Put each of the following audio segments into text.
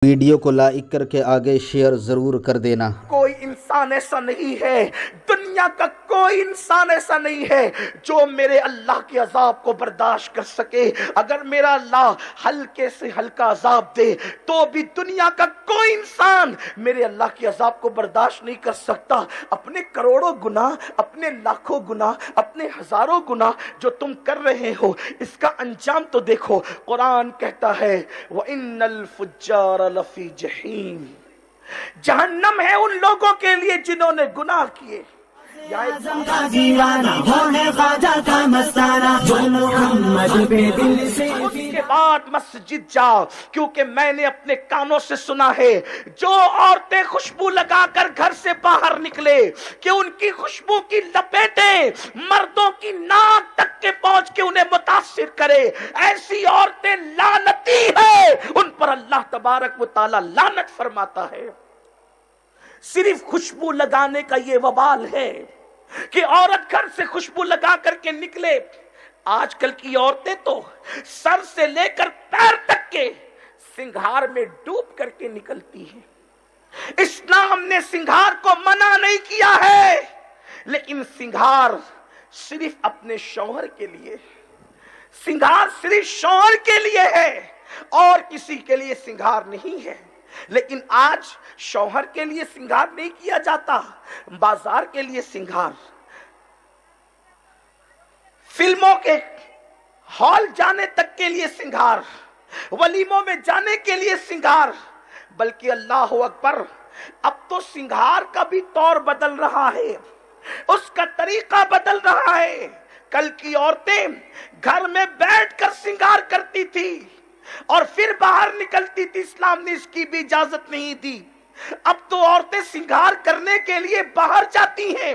Video کو like کر کے آگے شیئر ضرور کر دینا۔ کوئی انسان ایسا نہیں ہے، دنیا کا کوئی انسان ایسا نہیں ہے جو میرے اللہ کے عذاب کو برداشت کر سکے۔ اگر میرا اللہ ہلکے سے ہلکا عذاب دے تو بھی دنیا کا کوئی انسان میرے اللہ کے عذاب کو برداشت نہیں کر سکتا۔ اپنے کروڑوں گناہ، اپنے لاکھوں گناہ، اپنے ہزاروں گناہ جو تم کر رہے ہو، اس کا انجام تو دیکھو۔ قرآن کہتا ہے وَإِنَّ الْفُجَّارَ لفی جہیم، جہنم ہے ان لوگوں کے لیے جنہوں نے گناہ کیے۔ اعظم کا دیوانہ ہونے خواجہ کا مستانہ، جو محمد پہ دل سے اس کے بعد مسجد جاؤ، کیونکہ میں نے اپنے کانوں سے سنا ہے جو عورتیں خوشبو لگا کر گھر سے باہر نکلے کہ ان کی خوشبو کی لپیٹیں مردوں کی ناک تک کے پہنچ کے انہیں متاثر کرے، ایسی عورتیں لعنتی ہیں، ان پر اللہ تبارک و تعالی لعنت فرماتا ہے۔ صرف خوشبو لگانے کا یہ وبال ہے کہ عورت گھر سے خوشبو لگا کر کے نکلے۔ آج کل کی عورتیں تو سر سے لے کر پیر تک کے سنگھار میں ڈوب کر کے نکلتی ہیں۔ اسلام نے سنگھار کو منع نہیں کیا ہے، لیکن سنگھار صرف اپنے شوہر کے لیے، سنگھار صرف شوہر کے لیے ہے اور کسی کے لیے سنگھار نہیں ہے۔ لیکن آج شوہر کے لیے سنگھار نہیں کیا جاتا، بازار کے لیے سنگھار، فلموں کے ہال جانے تک کے لیے سنگھار، ولیموں میں جانے کے لیے سنگھار، بلکہ اللہ اکبر، اب تو سنگھار کا بھی طور بدل رہا ہے، اس کا طریقہ بدل رہا ہے۔ کل کی عورتیں گھر میں بیٹھ کر سنگھار کرتی تھی اور پھر باہر نکلتی تھی، اسلام نے اس کی بھی اجازت نہیں دی۔ اب تو عورتیں سنگھار کرنے کے لیے باہر جاتی ہیں،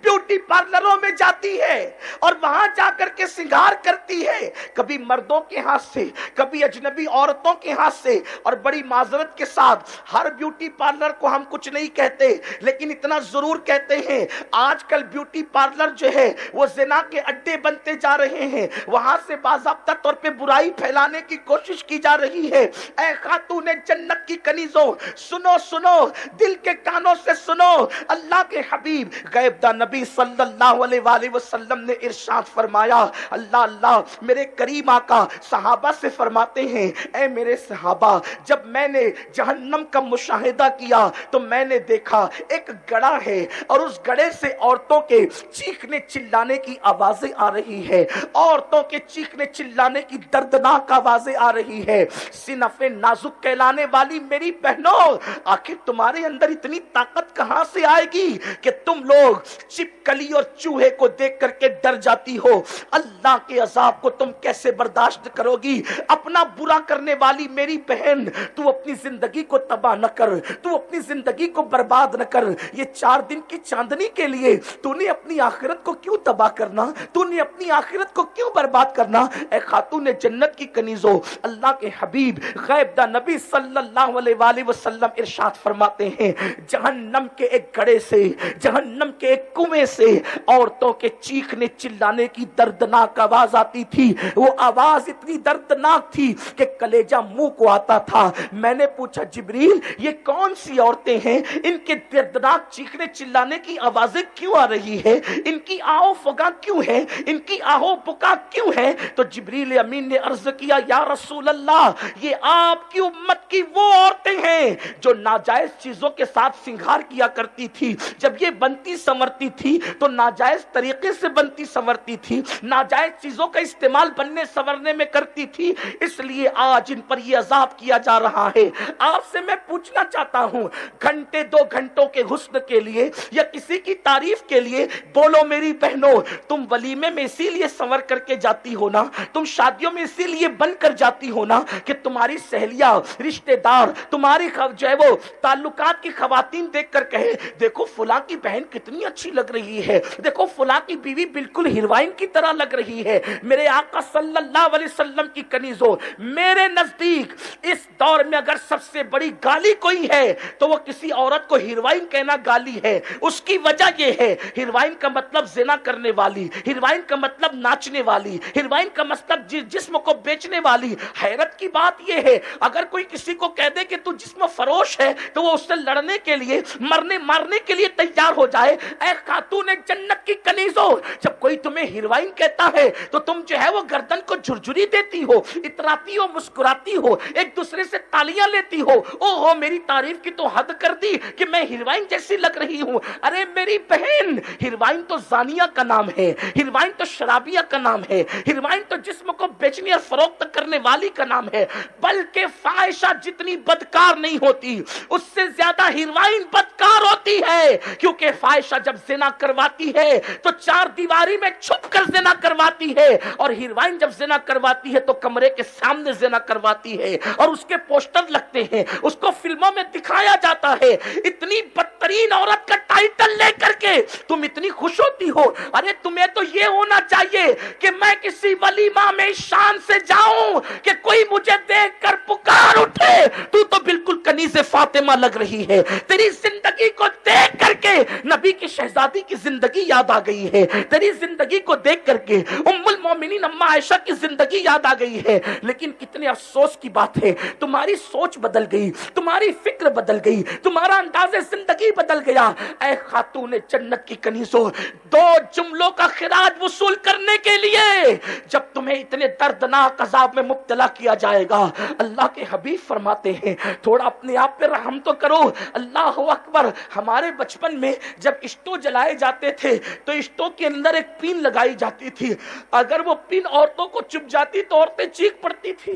بیوٹی پارلروں میں جاتی ہے اور وہاں جا کر کے سنگھار کرتی ہے، کبھی مردوں کے ہاتھ سے، کبھی اجنبی عورتوں کے ہاتھ سے۔ اور بڑی معذرت کے ساتھ ہر بیوٹی پارلر کو ہم کچھ نہیں کہتے، لیکن اتنا ضرور کہتے ہیں آج کل بیوٹی پارلر جو ہے وہ زنا کے اڈے بنتے جا رہے ہیں، وہاں سے باضابطہ طور پہ برائی پھیلانے کی کوشش کی جا رہی ہے۔ اے خاتون جنت کی کنیزوں، سنو سنو، دل کے کانوں سے سنو، اللہ کے حبیب غیب دا نبی صلی اللہ علیہ وآلہ وسلم نے ارشاد فرمایا، اللہ اللہ میرے کریم آقا صحابہ سے فرماتے ہیں، اے میرے صحابہ، جب میں نے جہنم کا مشاہدہ کیا تو میں نے دیکھا ایک گڑھا ہے اور اس گڑھے سے عورتوں کے چیخنے چلانے کی آوازیں آ رہی ہے، عورتوں کے چیخنے چلانے کی دردناک آوازیں آ رہی ہے۔ صنف نازک کہلانے والی میری بہنوں، آخر تمہارے اندر اتنی طاقت کہاں سے آئے گی کہ تم لوگ چپکلی اور چوہے کو دیکھ کر کے ڈر جاتی ہو؟ اللہ کے عذاب کو تم کیسے برداشت کرو گی؟ اپنا برا کرنے والی میری بہن، تو اپنی زندگی کو تباہ نہ کر، تو اپنی زندگی کو برباد نہ کر۔ یہ 4 دن کی چاندنی کے لیے تو نے اپنی آخرت کو کیوں تباہ کرنا؟ تو نے اپنی آخرت کو کیوں برباد کرنا؟ اے خاتون جنت کی کنیزوں، اللہ کے حبیب غیب دا نبی صلی اللہ علیہ وآلہ وسلم ارشاد فرماتے ہیں، جہنم کے ایک گڑھے سے، جہنم کے ایک کنویں سے عورتوں کے چیخنے چلانے کی دردناک آواز آتی تھی۔ وہ آواز اتنی دردناک تھی کہ کلیجہ منہ کو آتا تھا۔ میں نے پوچھا جبریل یہ کون سی عورتیں ہیں، ان کے دردناک چیخنے چلانے کی آوازیں کیوں آ رہی ہے، ان کی آہو فغاں کیوں ہے، ان کی آہو بکا کیوں ہے؟ تو جبریل امین نے عرض کیا، یا رسول اللہ، یہ آپ کی امت کی وہ عورتیں ہیں جو ناجائز چیزوں کے ساتھ سنگھار کیا کرتی تھی۔ جب یہ بنتی سنورتی تھی تو ناجائز طریقے سے بنتی سنورتی تھی، ناجائز چیزوں کا استعمال بننے سنورنے میں کرتی تھی، اس لیے آج ان پر یہ عذاب کیا جا رہا ہے۔ آپ سے میں پوچھنا چاہتا ہوں، گھنٹے 2 گھنٹوں کے حسن کے لیے یا کسی کی تعریف کے لیے بولو میری بہنوں، تم ولیمے میں اسی لیے سنور کر کے جاتی ہو نا، تم شادیوں میں اسی لیے بن کر جاتی ہو نا کہ تمہاری سہیلیاں، رشتہ دار، تمہاری جو ہے وہ تعلقات کی خواتین دیکھ کر کہے دیکھو فلاں کی بہن کتنی اچھی اچھی لگ رہی ہے, دیکھو فلاں کی بیوی بالکل ہیروئن کی طرح لگ رہی ہے. میرے آقا صلی اللہ علیہ وسلم کی کنیزوں, میرے نزدیک اس دور میں اگر سب سے بڑی گالی کوئی ہے تو وہ کسی عورت کو ہیروئن کہنا گالی ہے. اس کی وجہ یہ ہے, ہیروئن کا مطلب زنا کرنے والی, ہیروئن کا مطلب ناچنے والی, ہیروئن کا مطلب جسم کو بیچنے والی. حیرت کی بات یہ ہے, اگر کوئی کسی کو کہہ دے کہ تو جسم فروش ہے تو وہ اس سے لڑنے کے لیے, مارنے کے لیے تیار ہو جائے. اے خاتون جنت کی کنیزوں, جب کوئی تمہیں ہیروئن کہتا ہے تو تم جو ہے وہ گردن کو جھرجھری دیتی ہو, اتراتی ہو, مسکراتی ہو, ایک دوسرے سے تالیاں لیتی ہو. او ہو میری تعریف کی تو حد کر دی کہ میں ہیروئن جیسی لگ رہی ہوں. ارے میری بہن, ہیروئن تو زانیہ کا نام ہے, ہیروئن تو شرابیہ کا نام ہے, ہیروئن تو جسم کو بیچنے اور فروخت کرنے والی کا نام ہے. بلکہ فاحشہ جتنی بدکار نہیں ہوتی اس سے زیادہ ہیروئن بدکار ہوتی ہے, کیونکہ فاحشہ جب زنا کرواتی ہے تو چار دیواری میں چھپ کر زنا کرواتی ہے, اور ہیروئن جب زنا کرواتی ہے تو کمرے کے سامنے زنا کرواتی ہے, اور اس کے پوسٹر لگتے ہیں, اس کو فلموں میں دکھایا جاتا ہے. اتنی بدترین عورت کا ٹائٹل لے کر کے تم اتنی خوش ہوتی ہو. ارے تمہیں تو یہ ہونا چاہیے کہ میں کسی ولیمہ میں شان سے جاؤں کہ کوئی مجھے دیکھ کر پکار اٹھے, تو بالکل کنیز فاطمہ لگ رہی ہے. تیری زندگی کو دیکھ کر کے نبی کی شہزادی کی زندگی یاد آ گئی ہے, تیری زندگی کو دیکھ کر کے ام المومنین اما عائشہ کی زندگی یاد آ گئی ہے. لیکن کتنے افسوس کی بات ہے, تمہاری سوچ بدل گئی, تمہاری فکر بدل گئی, تمہارا انداز زندگی بدل گیا. اے خاتون جنت کی کنیزوں, دو جملوں کا خراج وصول کرنے کے لیے جب تمہیں اتنے دردناک عذاب میں مبتلا کیا جائے گا, اللہ کے حبیب فرماتے ہیں تھوڑا اپنے آپ پہ رحم تو کرو. اللہ اکبر. ہمارے بچپن میں جب اسٹو جلائے جاتے تھے تو اسٹو کے اندر ایک پین لگائی جاتی تھی, اگر وہ پین عورتوں کو چپ جاتی تو عورتیں چیخ پڑتی تھی.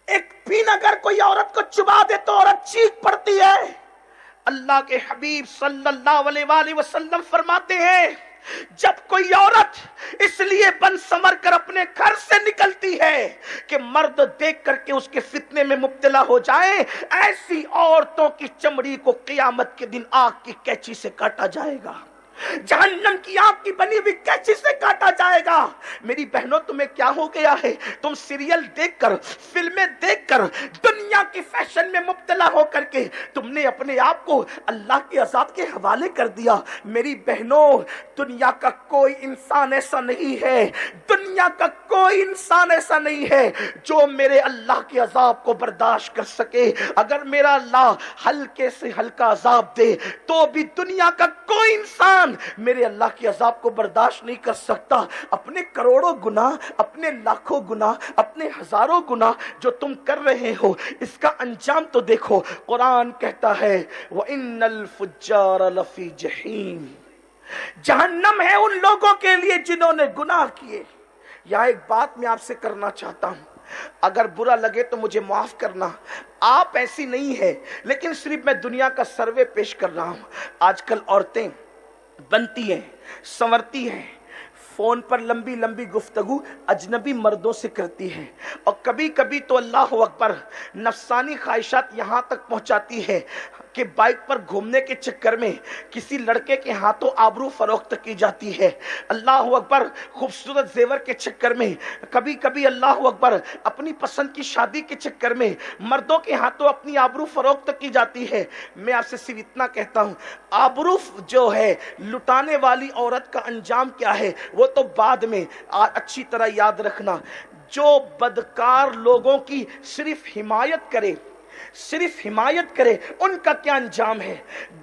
ایک پین اگر کوئی عورت کو چبا دے تو عورت چیخ پڑتی ہے. اللہ کے حبیب صلی اللہ علیہ وآلہ وسلم فرماتے ہیں جب کوئی عورت اس لیے بن سمر کر اپنے گھر سے نکلتی ہے کہ مرد دیکھ کر کے اس کے فتنے میں مبتلا ہو جائے, ایسی عورتوں کی چمڑی کو قیامت کے دن آگ کی کینچی سے کاٹا جائے گا, جہنم کی آگ کی بنی ہوئی کینچی سے کاٹا جائے گا. میری بہنوں تمہیں کیا ہو گیا ہے, تم سیریل دیکھ کر, فلمیں دیکھ کر, دنیا کی فیشن میں مبتلا ہو کر کے تم نے اپنے آپ کو اللہ کے عذاب کے حوالے کر دیا. میری بہنوں, دنیا کا کوئی انسان ایسا نہیں ہے, دنیا کا کوئی انسان ایسا نہیں ہے جو میرے اللہ کے عذاب کو برداشت کر سکے. اگر میرا اللہ ہلکے سے ہلکا عذاب دے تو بھی دنیا کا کوئی انسان میرے اللہ کے عذاب کو برداشت نہیں کر سکتا. اپنے کروڑوں گناہ, اپنے لاکھوں گناہ, اپنے ہزاروں گناہ جو تم کر رہے ہو, اس کا انجام تو دیکھو. قرآن کہتا ہے وَإِنَّ الْفُجَّارَ لَفِي جَحِيمٍ, جہنم ہے ان لوگوں کے لیے جنہوں نے گناہ کیے. یہاں ایک بات میں آپ سے کرنا چاہتا ہوں, اگر برا لگے تو مجھے معاف کرنا. آپ ایسی نہیں ہے, لیکن صرف میں دنیا کا سروے پیش کر رہا ہوں. آج کل عورتیں بنتی ہیں, سنورتی ہیں, فون پر لمبی لمبی گفتگو اجنبی مردوں سے کرتی ہے, اور کبھی کبھی تو اللہ اکبر نفسانی خواہشات یہاں تک پہنچاتی ہے کہ بائک پر گھومنے کے چکر میں کسی لڑکے کے ہاتھوں آبرو فروخت کی جاتی ہے. اللہ اکبر. خوبصورت زیور کے چکر میں, کبھی کبھی اللہ اکبر اپنی پسند کی شادی کے چکر میں مردوں کے ہاتھوں اپنی آبرو فروخت کی جاتی ہے. میں آپ سے صرف اتنا کہتا ہوں, آبرو جو ہے لٹانے والی عورت کا انجام کیا ہے وہ تو بعد میں. اچھی طرح یاد رکھنا, جو بدکار لوگوں کی صرف حمایت کرے, صرف حمایت کرے, ان کا کیا انجام ہے.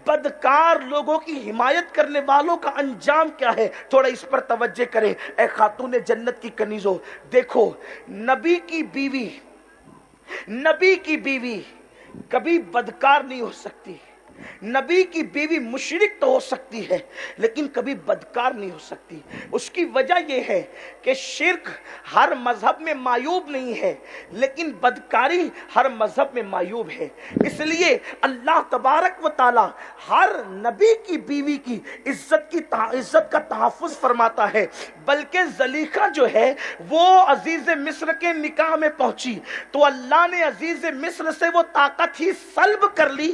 بدکار لوگوں کی حمایت کرنے والوں کا انجام کیا ہے, تھوڑا اس پر توجہ کریں. اے خاتون جنت کی کنیزوں, دیکھو نبی کی بیوی, نبی کی بیوی کبھی بدکار نہیں ہو سکتی. نبی کی بیوی مشرک تو ہو سکتی ہے لیکن کبھی بدکار نہیں ہو سکتی. اس کی وجہ یہ ہے کہ شرک ہر مذہب میں معیوب نہیں ہے, لیکن بدکاری ہر مذہب میں معیوب ہے. اس لیے اللہ تبارک و تعالی ہر نبی کی بیوی کی عزت کا تحفظ فرماتا ہے. بلکہ زلیخا جو ہے وہ عزیز مصر کے نکاح میں پہنچی تو اللہ نے عزیز مصر سے وہ طاقت ہی سلب کر لی